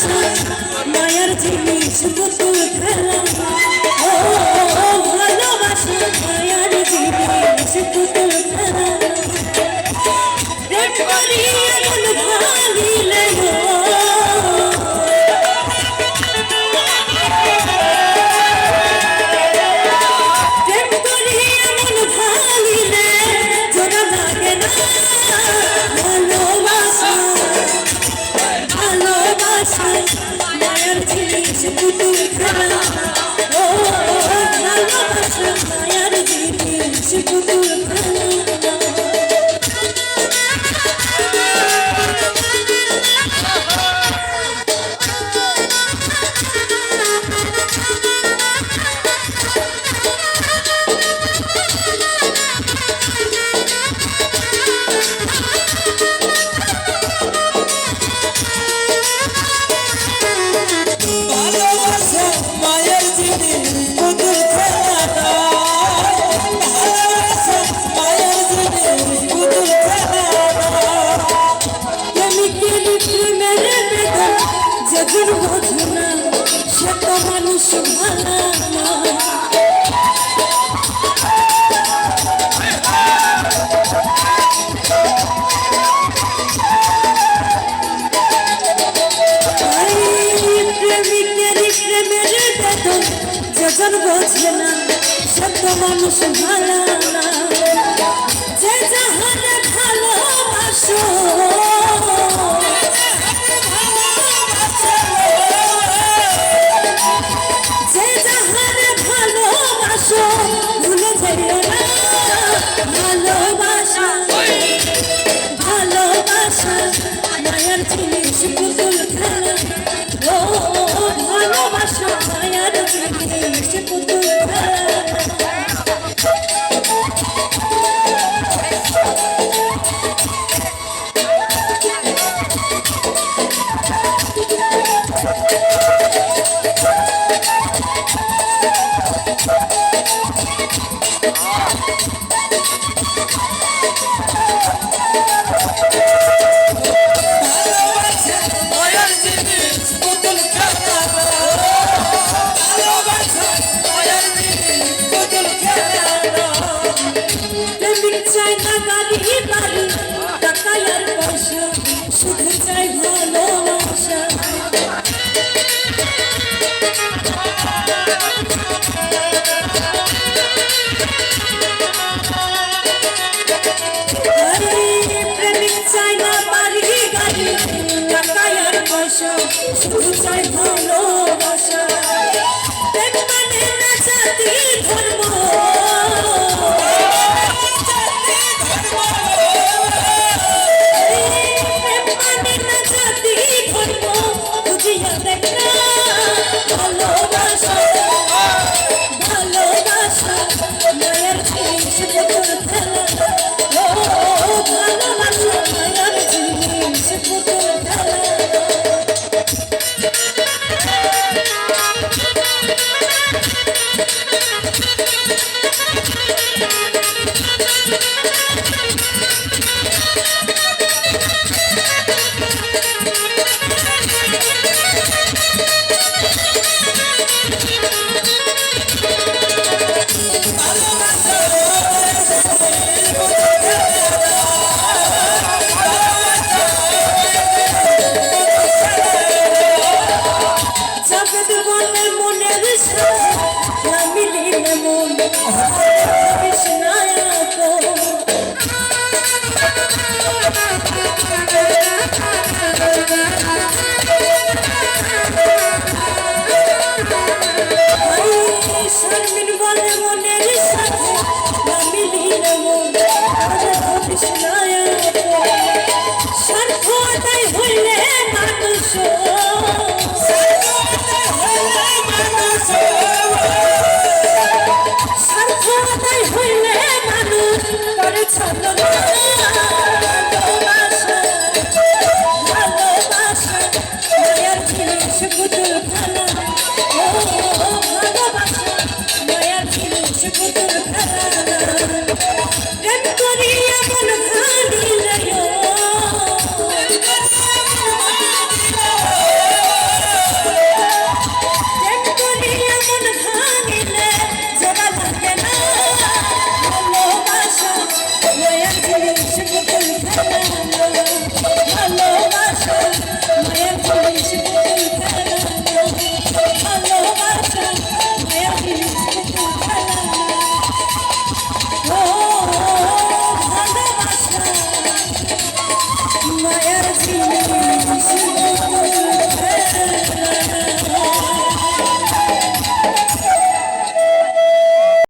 ভালোবাসা মায়ার জিনিস পুতুল খেলা ও ভালোবাসা মায়ার জিনিস পুতুল খেলা প্রেম করিয়া মন ভাঙিলে প্রেম করিয়া মন ভাঙিলে জোড়া লাগে না ভালোবাসা ভালোবাসা মায়ার জিনিস পুতুল খেলা ও ভালোবাসা মায়ার জিনিস পুতুল খেলা মানুষ ভালো প্রেমিকের প্রেমের বেদন যেজন বোঝে না সে তো মানুষ ভালো না যে যাহারে ভালোবাসো ভুলে যাইও না ভালোবাসা ভালোবাসা মায়ার জিনিস পুতুল খেলা ও ভালোবাসা মায়ার জিনিস পুতুল খেলা চাই না গাড়ি বাড়ি টাকা আর পয়সা শুধু চাই ভালোবাসা প্রেমিক চাই না বাড়ি গাড়ি টাকা আর পয়সা শুধু চাই ভালোবাসা প্রেম মানে না জাতি ধর্ম ভালোবাসা ভালোবাসা মায়ার জিনিস পুতুল খেলা ও ভালোবাসা মায়ার জিনিস পুতুল খেলা জিনিস পুতুল খেলা